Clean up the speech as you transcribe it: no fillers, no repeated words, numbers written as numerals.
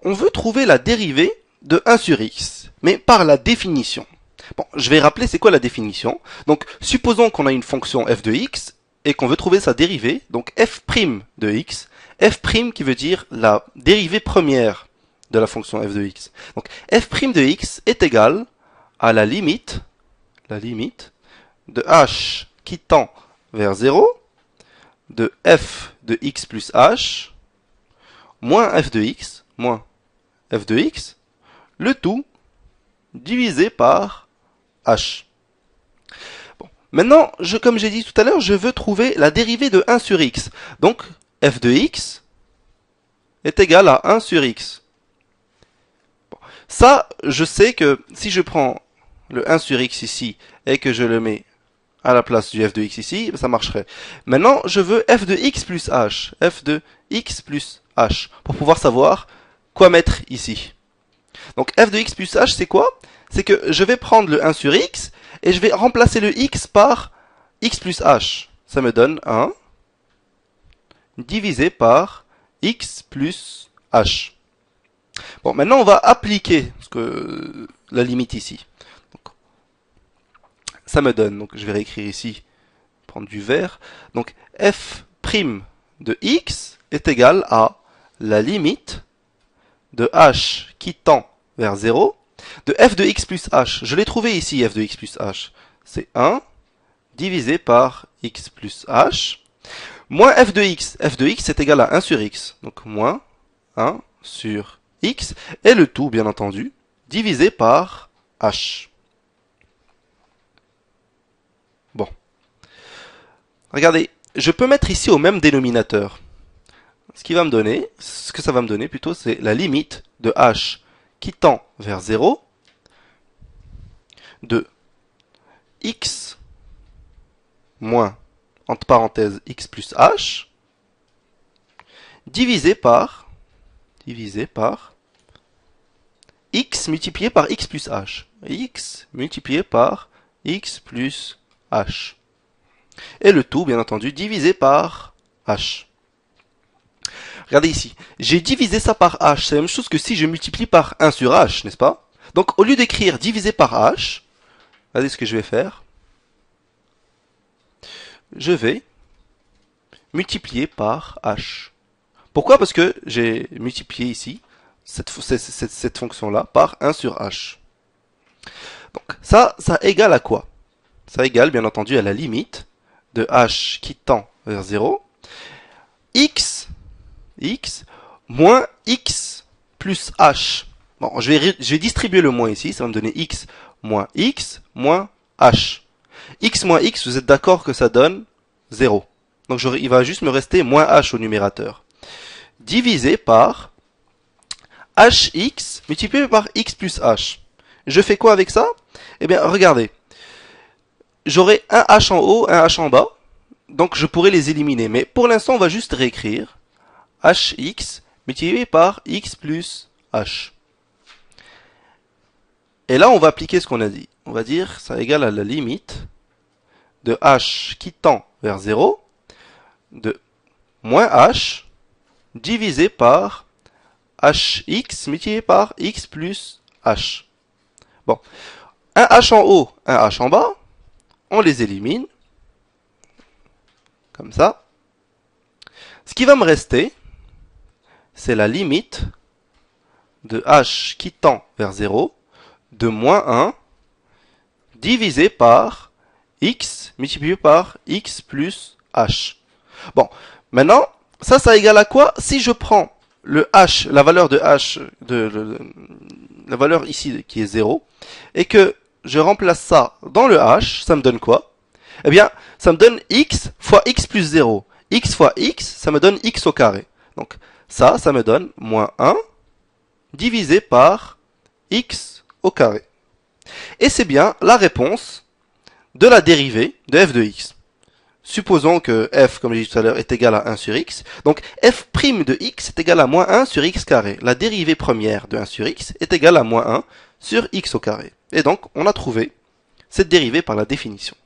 on veut trouver la dérivée de 1 sur x, mais par la définition. Bon, je vais rappeler c'est quoi la définition. Donc, supposons qu'on a une fonction f de x et qu'on veut trouver sa dérivée, donc f' de x, f' qui veut dire la dérivée première de la fonction f de x. Donc, f' de x est égal à la limite de h qui tend vers 0 de f de x plus h moins f de x, le tout divisé par h. Bon. Maintenant, comme j'ai dit tout à l'heure, je veux trouver la dérivée de 1 sur x. Donc, f de x est égal à 1 sur x. Bon. Ça, je sais que si je prends le 1 sur x ici et que je le mets à la place du f de x ici, ça marcherait. Maintenant, je veux f de x plus h. Pour pouvoir savoir quoi mettre ici. Donc f de x plus h, c'est quoi? C'est que je vais prendre le 1 sur x et je vais remplacer le x par x plus h. Ça me donne 1 divisé par x plus h. Bon, maintenant on va appliquer la limite ici. Donc, ça me donne, donc je vais réécrire ici, prendre du vert. Donc f' de x est égal à la limite de h qui tend vers 0 de f de x plus h. Je l'ai trouvé ici, f de x plus h. C'est 1 divisé par x plus h moins f de x. f de x est égal à 1 sur x. Donc moins 1 sur x et le tout, bien entendu, divisé par h. Bon. Regardez, je peux mettre ici au même dénominateur. Ce que ça va me donner plutôt, c'est la limite de h qui tend vers 0 de x moins, entre parenthèses, x plus h divisé par x multiplié par x plus h. X multiplié par x plus h. Et le tout, bien entendu, divisé par h. Regardez ici, j'ai divisé ça par h, c'est la même chose que si je multiplie par 1 sur h, n'est-ce pas? Donc au lieu d'écrire divisé par h, regardez ce que je vais faire. Je vais multiplier par h. Pourquoi? Parce que j'ai multiplié ici cette fonction-là par 1 sur h. Donc ça égale à quoi? Ça égale bien entendu à la limite de h qui tend vers 0, x moins x plus h. Bon, je vais distribuer le moins ici, ça va me donner x moins h. X moins x, vous êtes d'accord que ça donne 0. Donc il va juste me rester moins h au numérateur. Divisé par hx multiplié par x plus h. Je fais quoi avec ça? Eh bien, regardez. J'aurai un h en haut, un h en bas. Donc je pourrais les éliminer. Mais pour l'instant, on va juste réécrire hx multiplié par x plus h. Et là, on va appliquer ce qu'on a dit. On va dire ça égale à la limite de h qui tend vers 0 de moins h divisé par hx multiplié par x plus h. Bon, un h en haut, un h en bas, on les élimine, comme ça. Ce qui va me rester, c'est la limite de h qui tend vers 0 de moins 1 divisé par x multiplié par x plus h. Bon, maintenant, ça égale à quoi? Si je prends le h, la valeur de h, la valeur ici qui est 0, et que je remplace ça dans le h, ça me donne quoi? Eh bien, ça me donne x fois x plus 0. X fois x, ça me donne x au carré. Donc, ça me donne moins 1 divisé par x au carré. Et c'est bien la réponse de la dérivée de f de x. Supposons que f, comme j'ai dit tout à l'heure, est égal à 1 sur x. Donc f' de x est égal à moins 1 sur x carré. La dérivée première de 1 sur x est égale à moins 1 sur x au carré. Et donc, on a trouvé cette dérivée par la définition.